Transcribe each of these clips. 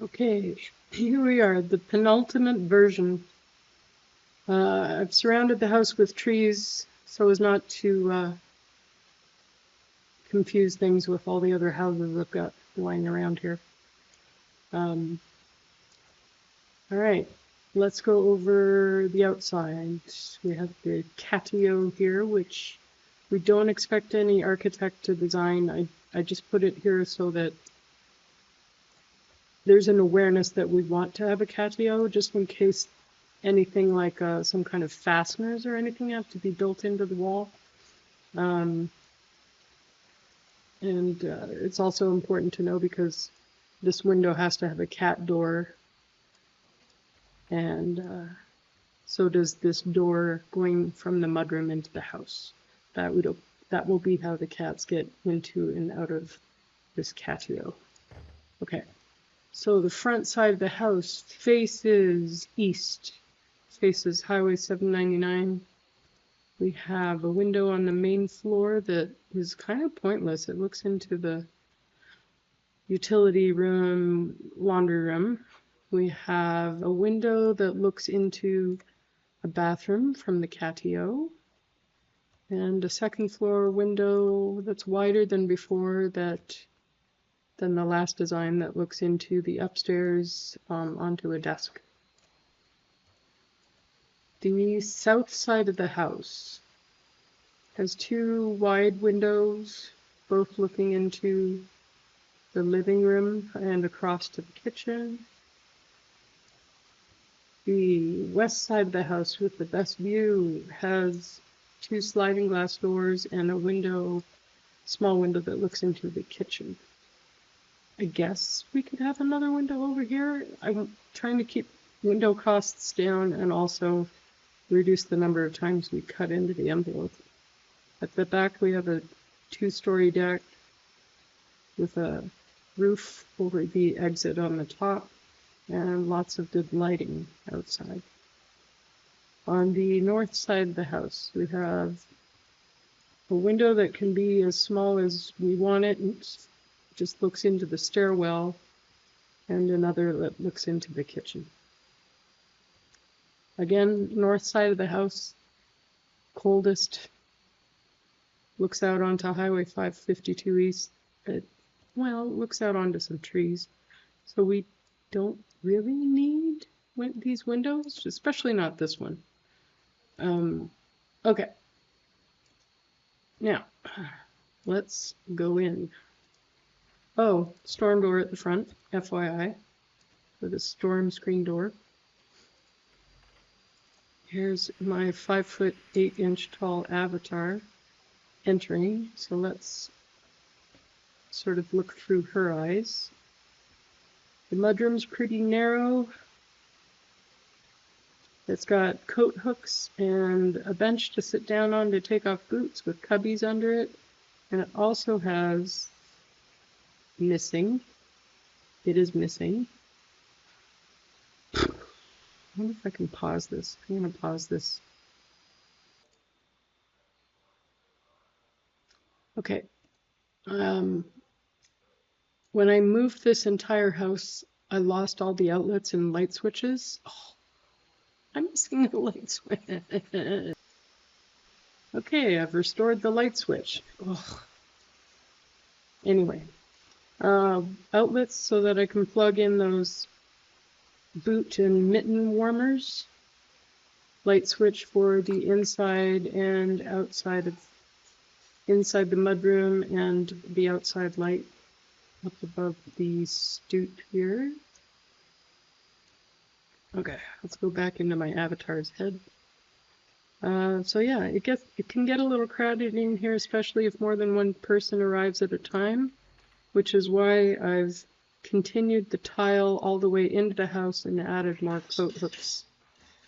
Okay, here we are, the penultimate version. I've surrounded the house with trees so as not to confuse things with all the other houses I've got lying around here. All right, let's go over the outside. We have the catio here, which we don't expect any architect to design. I just put it here so that there's an awareness that we want to have a catio, just in case anything like some kind of fasteners or anything have to be built into the wall. It's also important to know because this window has to have a cat door, and so does this door going from the mudroom into the house. That will be how the cats get into and out of this catio. Okay, so the front side of the house faces east, faces Highway 799. We have a window on the main floor that is kind of pointless. It looks into the utility room, laundry room. We have a window that looks into a bathroom from the catio, and a second floor window that's wider than before, than the last design, that looks into the upstairs onto a desk. The south side of the house has two wide windows, both looking into the living room and across to the kitchen. The west side of the house with the best view has two sliding glass doors and a window, small window that looks into the kitchen. I guess we could have another window over here. I'm trying to keep window costs down and also reduce the number of times we cut into the envelope. At the back we have a two-story deck with a roof over the exit on the top and lots of good lighting outside. On the north side of the house we have a window that can be as small as we want it, and just looks into the stairwell, and another that looks into the kitchen. Again, north side of the house, coldest, looks out onto Highway 552 East. Well, looks out onto some trees. So we don't really need these windows, especially not this one. Okay. Now, let's go in. Oh, storm door at the front, FYI, with a storm screen door. Here's my 5'8" tall avatar entering, so let's sort of look through her eyes. The mudroom's pretty narrow. It's got coat hooks and a bench to sit down on to take off boots with cubbies under it, and it also has missing. It is missing. I wonder if I can pause this. I'm going to pause this. Okay. When I moved this entire house, I lost all the outlets and light switches. Oh, I'm missing the light switch. Okay, I've restored the light switch. Oh. Anyway. Outlets so that I can plug in those boot and mitten warmers. Light switch for the inside and outside of inside the mudroom, and the outside light up above the stoop here. Okay, let's go back into my avatar's head. So yeah, it can get a little crowded in here, especially if more than one person arrives at a time, which is why I've continued the tile all the way into the house and added more coat hooks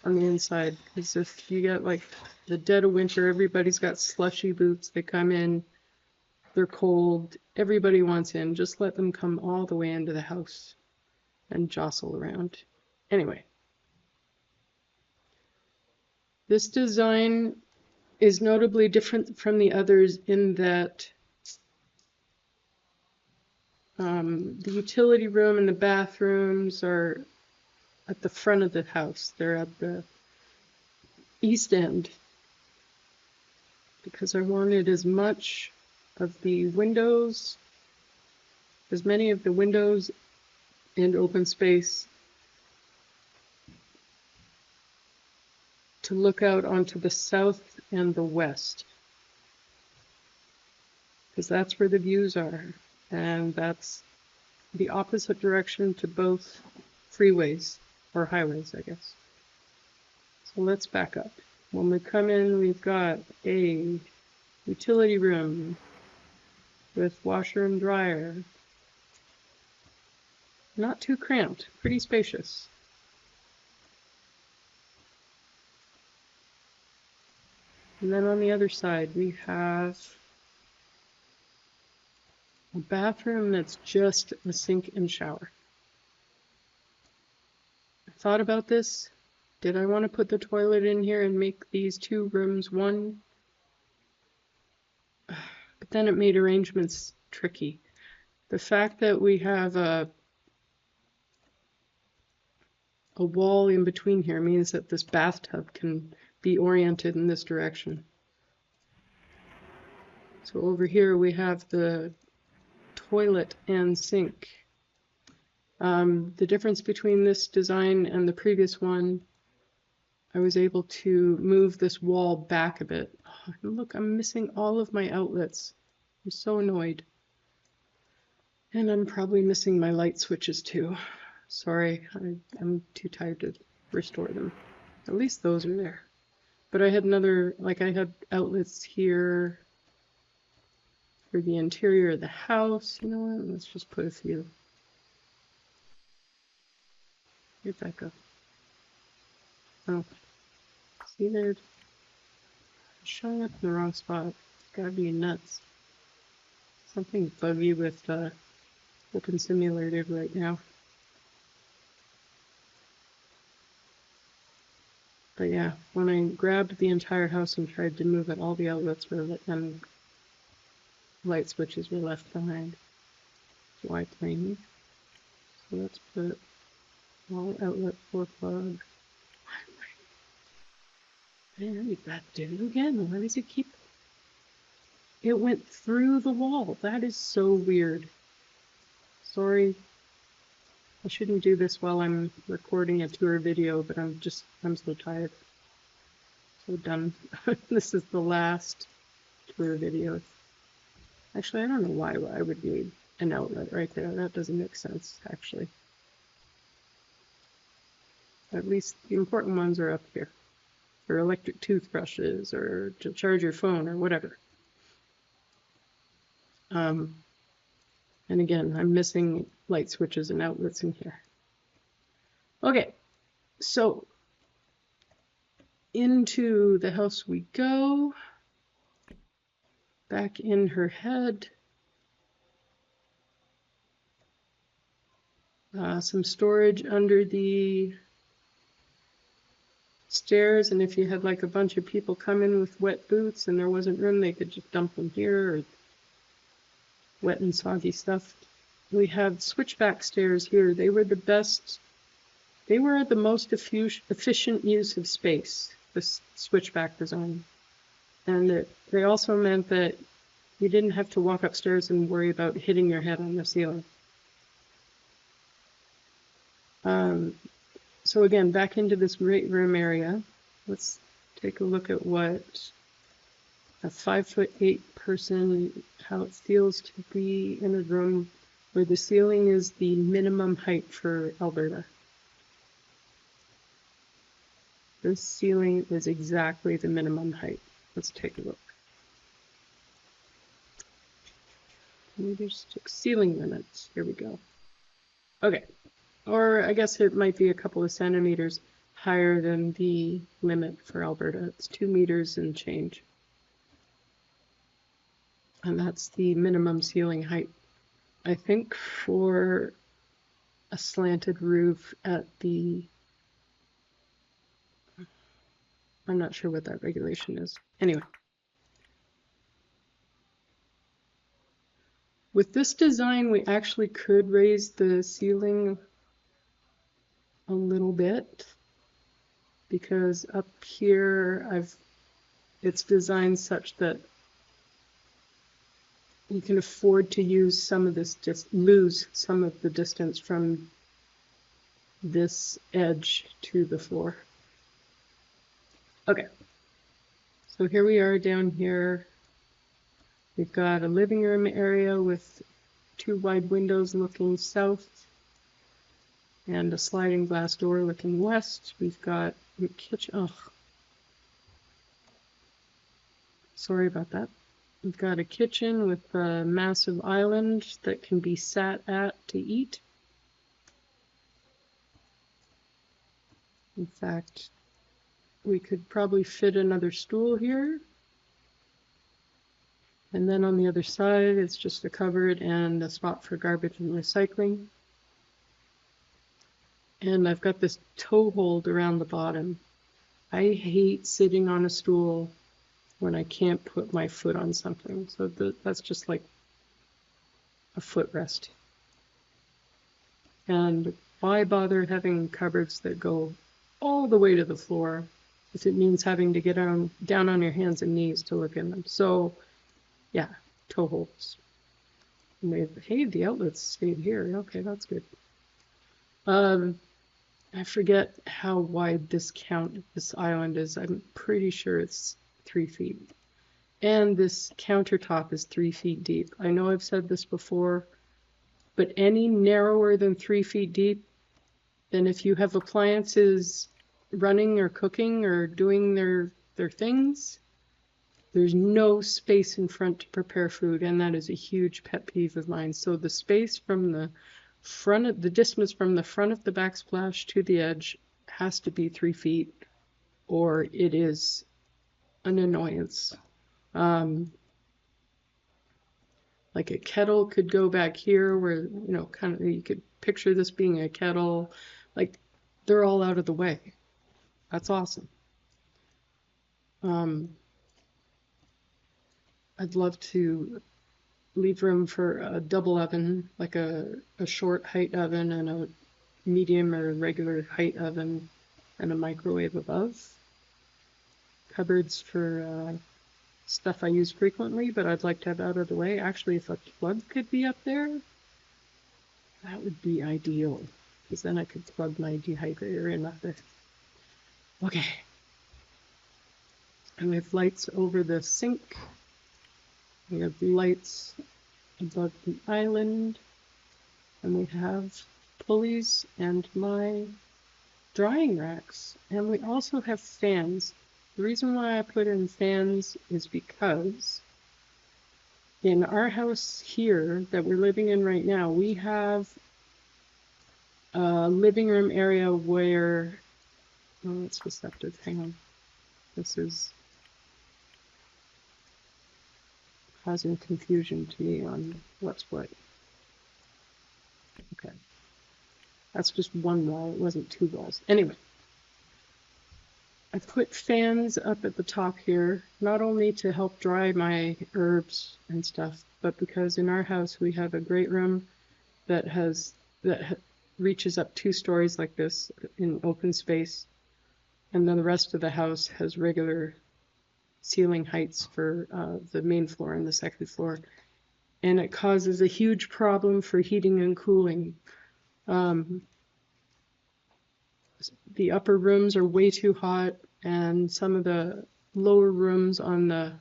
on the inside. Because if you get like the dead of winter, everybody's got slushy boots, they come in, they're cold, everybody wants in, just let them come all the way into the house and jostle around. Anyway, this design is notably different from the others in that The utility room and the bathrooms are at the front of the house. They're at the east end because I wanted as much of the windows, as many of the windows and open space to look out onto the south and the west, because that's where the views are, and that's the opposite direction to both freeways, or highways, I guess. So let's back up. When we come in, we've got a utility room with washer and dryer. Not too cramped, pretty spacious. And then on the other side, we have a bathroom that's just a sink and shower. I thought about this. Did I want to put the toilet in here and make these two rooms one? But then it made arrangements tricky. The fact that we have a wall in between here means that this bathtub can be oriented in this direction. So over here we have the toilet and sink. The difference between this design and the previous one, I was able to move this wall back a bit. Oh, look, I'm missing all of my outlets. I'm so annoyed. And I'm probably missing my light switches too. Sorry, I'm too tired to restore them. At least those are there. But I had another, like I had outlets here for the interior of the house. You know what, let's just put a few. Where'd that go? Oh, see, they're showing up in the wrong spot. It's gotta be nuts. Something buggy with Open Simulator right now. But yeah, when I grabbed the entire house and tried to move it, all the outlets were lit and light switches were left behind. Why plain? So let's put all outlet 4 plug. And that did it again. Why does it keep? It went through the wall. That is so weird. Sorry. I shouldn't do this while I'm recording a tour video, but I'm so tired. So done. This is the last tour video. Actually, I don't know why I would need an outlet right there. That doesn't make sense, actually. At least the important ones are up here. Or electric toothbrushes, or to charge your phone, or whatever. And again, I'm missing light switches and outlets in here. Okay, so into the house we go. Back in her head. Some storage under the stairs, and if you had like a bunch of people come in with wet boots and there wasn't room, they could just dump them here, or wet and soggy stuff. We have switchback stairs here. They were the best, they were the most efficient use of space, this switchback design. And they also meant that you didn't have to walk upstairs and worry about hitting your head on the ceiling. So again, back into this great room area. Let's take a look at what a 5'8" person, how it feels to be in a room where the ceiling is the minimum height for Alberta. This ceiling is exactly the minimum height. Let's take a look. Meters, ceiling limits. Here we go. Okay. Or I guess it might be a couple of centimeters higher than the limit for Alberta. It's 2 meters and change. And that's the minimum ceiling height, I think, for a slanted roof at the... I'm not sure what that regulation is. Anyway. With this design, we actually could raise the ceiling a little bit, because up here it's designed such that you can afford to use some of this, just lose some of the distance from this edge to the floor. Okay, so here we are down here. We've got a living room area with 2 wide windows looking south and a sliding glass door looking west. We've got a kitchen. Oh, sorry about that. We've got a kitchen with a massive island that can be sat at to eat. In fact, we could probably fit another stool here. And then on the other side, it's just a cupboard and a spot for garbage and recycling. And I've got this toe hold around the bottom. I hate sitting on a stool when I can't put my foot on something. So that's just like a footrest. And why bother having cupboards that go all the way to the floor if it means having to get down on your hands and knees to look in them? So yeah, toe holds. Hey, the outlets stayed here. Okay, that's good. I forget how wide this island is. I'm pretty sure it's 3 feet. And this countertop is 3 feet deep. I know I've said this before, but any narrower than 3 feet deep, then if you have appliances running or cooking or doing their things, there's no space in front to prepare food, and that is a huge pet peeve of mine. So the space from the front, the distance from the front of the backsplash to the edge has to be 3 feet, or it is an annoyance. Like a kettle could go back here where, kind of, you could picture this being a kettle. Like, they're all out of the way. That's awesome. I'd love to leave room for a double oven, like a short height oven and a medium or regular height oven and a microwave above. Cupboards for stuff I use frequently, but I'd like to have out of the way. Actually, if a plug could be up there, that would be ideal, because then I could plug my dehydrator in up there. Okay. And we have lights over the sink. We have lights above the island, and we have pulleys and my drying racks, and we also have fans. The reason why I put in fans is because in our house here that we're living in right now, we have a living room area where, oh, it's deceptive, hang on, this is causing confusion to me on what's what. Okay, that's just one wall, it wasn't 2 walls. Anyway, I put fans up at the top here, not only to help dry my herbs and stuff, but because in our house we have a great room that reaches up 2 stories like this in open space, and then the rest of the house has regular ceiling heights for the main floor and the second floor, and it causes a huge problem for heating and cooling. The upper rooms are way too hot, and some of the lower rooms on the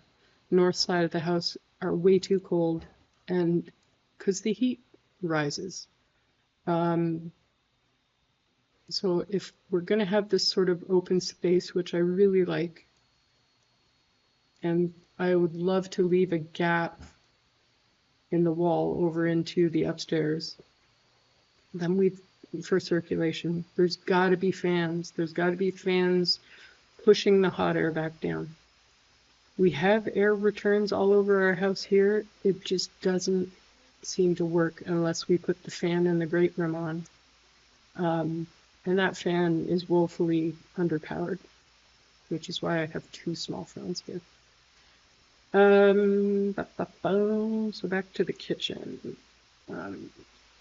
north side of the house are way too cold, and because the heat rises. So if we're going to have this sort of open space, which I really like, and I would love to leave a gap in the wall over into the upstairs, then for circulation, there's got to be fans. There's got to be fans pushing the hot air back down. We have air returns all over our house here. It just doesn't seem to work unless we put the fan in the great room on. And that fan is woefully underpowered, which is why I have 2 small fans here. So back to the kitchen.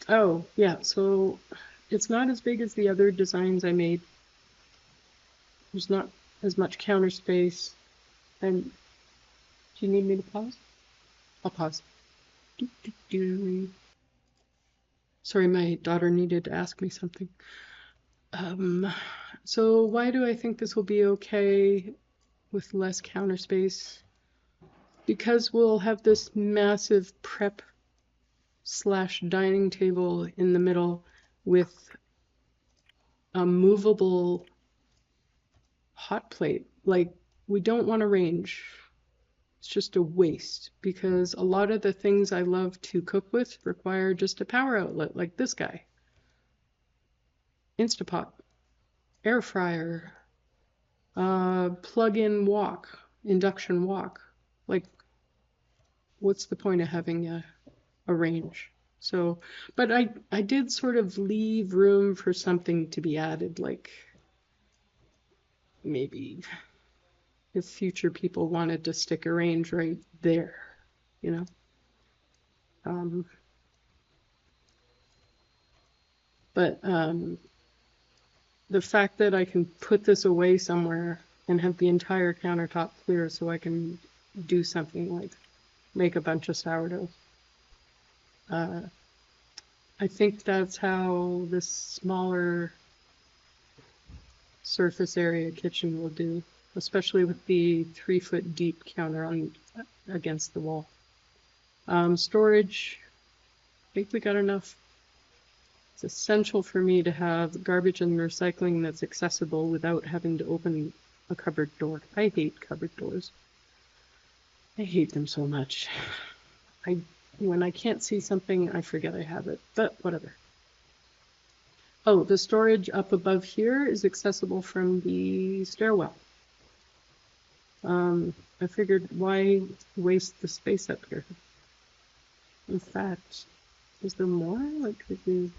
Oh, yeah, so it's not as big as the other designs I made. There's not as much counter space. And do you need me to pause? I'll pause. Doo, doo, doo. Sorry, my daughter needed to ask me something. So why do I think this will be okay with less counter space? Because we'll have this massive prep / dining table in the middle with a movable hot plate. Like, we don't want a range. It's just a waste because a lot of the things I love to cook with require just a power outlet, like this guy. Instapot, air fryer, plug-in wok, induction wok. Like, what's the point of having a range? So, but I did sort of leave room for something to be added, like maybe if future people wanted to stick a range right there, you know. But the fact that I can put this away somewhere and have the entire countertop clear so I can do something like make a bunch of sourdough. I think that's how this smaller surface area kitchen will do, especially with the 3-foot deep counter on against the wall. Storage, I think we got enough. It's essential for me to have garbage and recycling that's accessible without having to open a cupboard door. I hate cupboard doors. I hate them so much. When I can't see something, I forget I have it, but whatever. Oh, the storage up above here is accessible from the stairwell. I figured, why waste the space up here? In fact, is there more? Like, could we...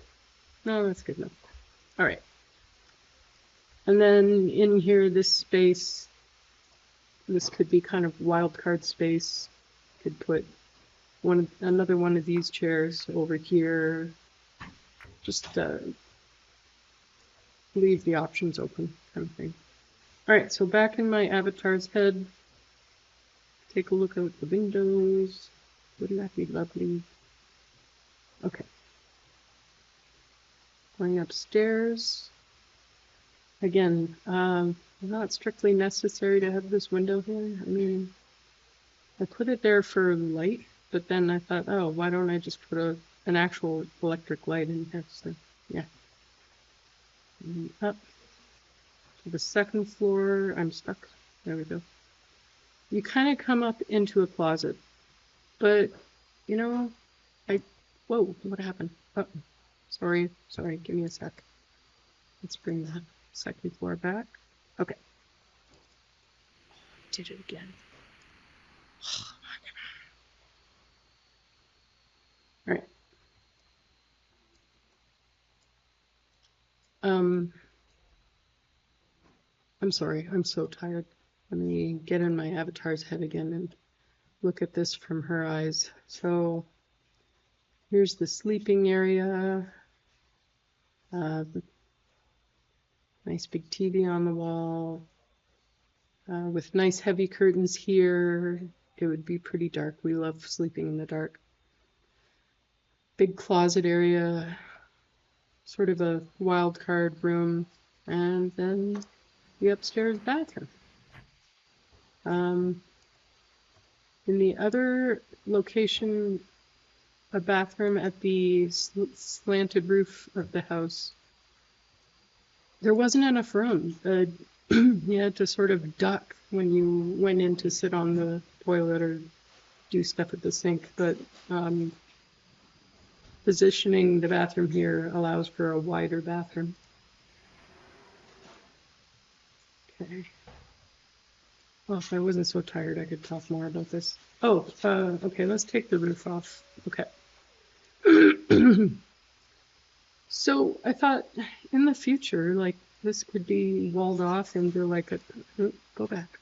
No, that's good enough. All right. And then in here, this space, this could be kind of wildcard space. Could put another one of these chairs over here. Just leave the options open, kind of thing. All right, so back in my avatar's head, take a look out the windows. Wouldn't that be lovely? Okay. Going upstairs. Again, not strictly necessary to have this window here. I mean, I put it there for light, but then I thought, oh, why don't I just put an actual electric light in here? So, yeah. And up to the second floor. I'm stuck. There we go. You kind of come up into a closet, but, you know, whoa, what happened? Oh, sorry, give me a sec. Let's bring that second floor back. Okay. Did it again. Oh, all right. I'm sorry, I'm so tired. Let me get in my avatar's head again and look at this from her eyes. So here's the sleeping area. Nice big TV on the wall. With nice heavy curtains here. It would be pretty dark. We love sleeping in the dark. Big closet area. Sort of a wild card room. And then the upstairs bathroom. In the other location, a bathroom at the slanted roof of the house, there wasn't enough room. You had to sort of duck when you went in to sit on the toilet or do stuff at the sink, but positioning the bathroom here allows for a wider bathroom. Okay. Well, if I wasn't so tired, I could talk more about this. Oh, okay, let's take the roof off. Okay. So I thought in the future, like, this could be walled off into like go back.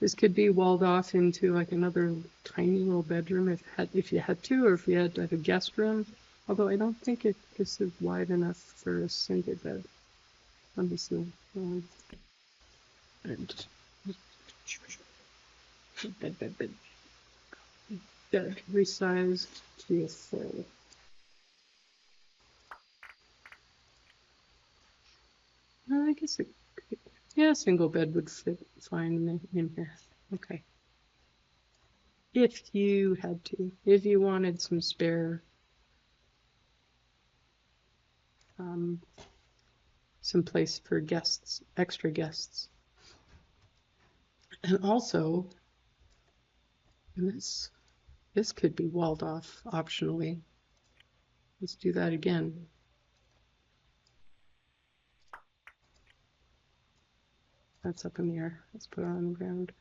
This could be walled off into like another tiny little bedroom if you had to, or if you had like a guest room. Although I don't think this is wide enough for a single bed. Let me see. And bed resized to a full. I guess yeah, a single bed would fit fine in here. Okay. If you had to, if you wanted some spare, some place for guests, extra guests. And also, this could be walled off optionally. Let's do that again. That's up in the air. Let's put it on the ground.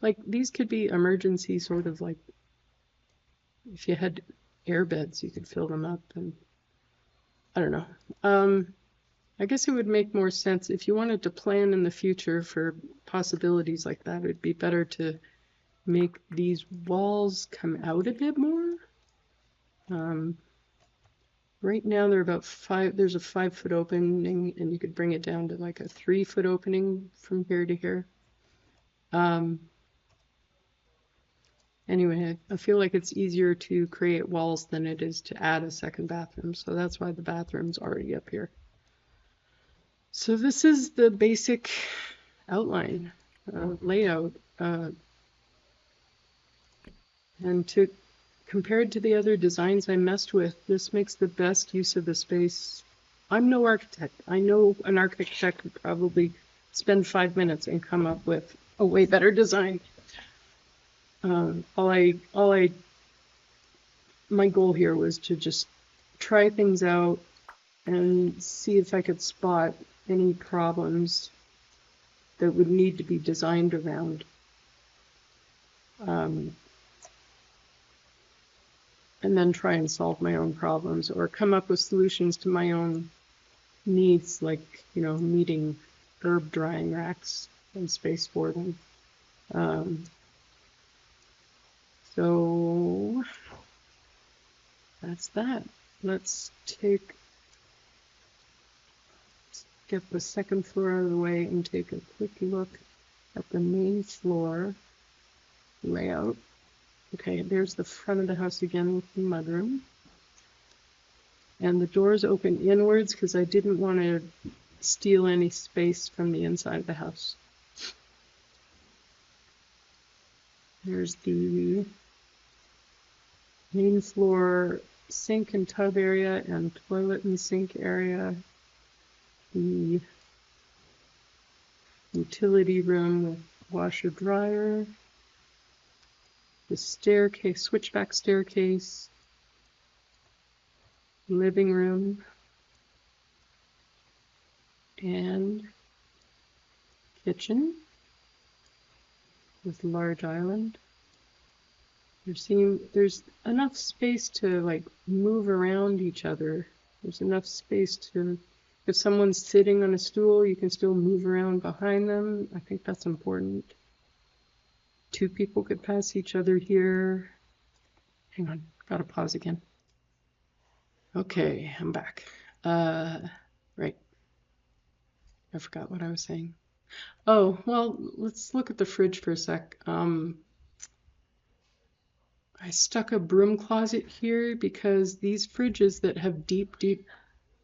Like these could be emergency sort of like, if you had air beds, you could fill them up, and I don't know. I guess it would make more sense if you wanted to plan in the future for possibilities like that. It would be better to make these walls come out a bit more. Right now they're about 5. There's a 5-foot opening, and you could bring it down to like a 3-foot opening from here to here. Anyway, I feel like it's easier to create walls than it is to add a second bathroom, so that's why the bathroom's already up here. So this is the basic outline, layout, and compared to the other designs I messed with, this makes the best use of the space. I'm no architect. I know an architect could probably spend 5 minutes and come up with a way better design. My goal here was to just try things out and see if I could spot any problems that would need to be designed around. And then try and solve my own problems or come up with solutions to my own needs, like, you know, needing herb drying racks and space for them. So that's that. Let's get the second floor out of the way and take a quick look at the main floor layout. Okay, there's the front of the house again with the mudroom. And the doors open inwards because I didn't want to steal any space from the inside of the house. There's the main floor sink and tub area and toilet and sink area. The utility room with washer dryer. The staircase, switchback staircase. Living room. And kitchen with large island. There's enough space to like move around each other. There's enough space to, if someone's sitting on a stool, you can still move around behind them. I think that's important. 2 people could pass each other here. Hang on, gotta pause again. Okay, I'm back. Right. I forgot what I was saying. Oh, well, let's look at the fridge for a sec. I stuck a broom closet here because these fridges that have deep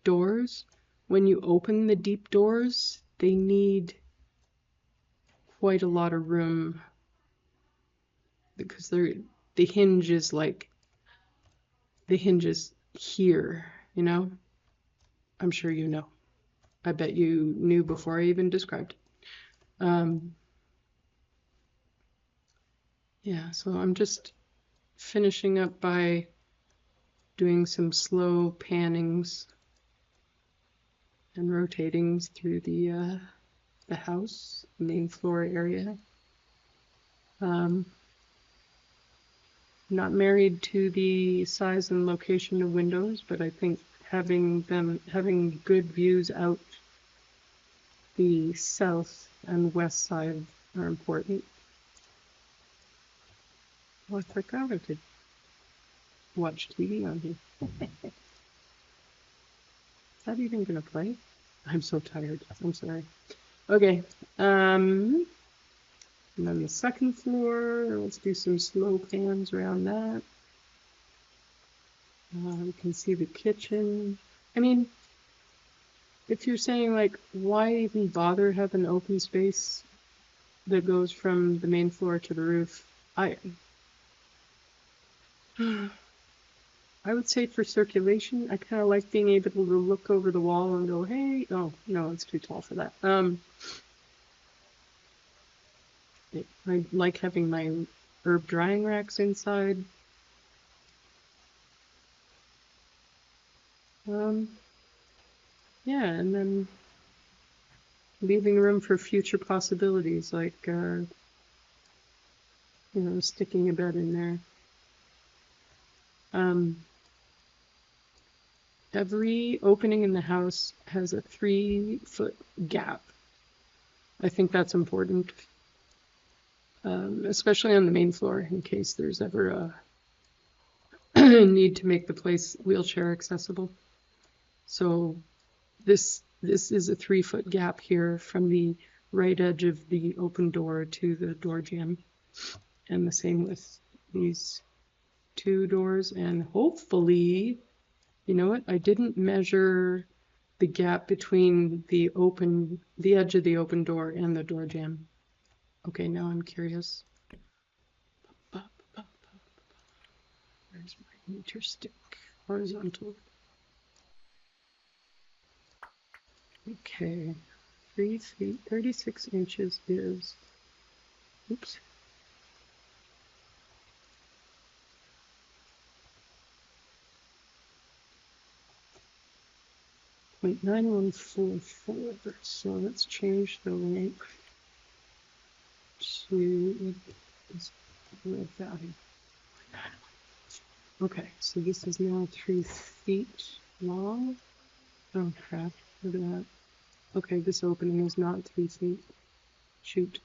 doors, when you open the deep doors, they need quite a lot of room because the hinge is here, you know? I'm sure you know. I bet you knew before I even described it. Yeah, so I'm just finishing up by doing some slow pannings and rotatings through the house, main floor area. Not married to the size and location of windows, but I think having good views out the south and west side are important. Oh, I forgot I could watch TV on here. Is that even gonna play? I'm so tired. I'm sorry. Okay. And then the second floor. Let's do some slow pans around that. You can see the kitchen. I mean, if you're saying like, why even bother have an open space that goes from the main floor to the roof? I would say for circulation, I kind of like being able to look over the wall and go, hey, oh, no, it's too tall for that. I like having my herb drying racks inside. Yeah, and then leaving room for future possibilities, like, you know, sticking a bed in there. Every opening in the house has a 3-foot gap. I think that's important, especially on the main floor, in case there's ever a need to make the place wheelchair accessible. So this is a 3-foot gap here from the right edge of the open door to the door jamb, and the same with these 2 doors. And hopefully, you know what? I didn't measure the gap between the edge of the open door and the door jamb. Okay, now I'm curious. Where's my meter stick? Horizontal. Okay, 3 feet, 36 inches is, oops. .9144. So let's change the length to this red value. Okay, so this is now 3 feet long. Oh crap, look at that. Okay, this opening is not 3 feet. Shoot.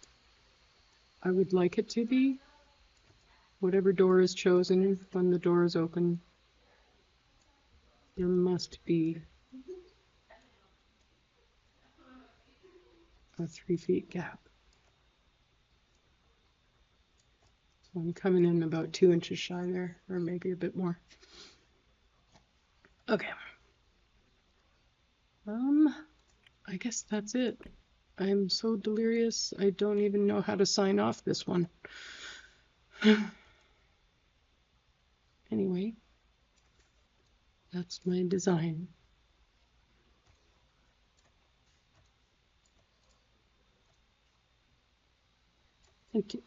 I would like it to be. Whatever door is chosen when the door is open, there must be a 3 feet gap. So I'm coming in about 2 inches shy there, or maybe a bit more. Okay. I guess that's it. I'm so delirious, I don't even know how to sign off this one. Anyway, that's my design. Thank you.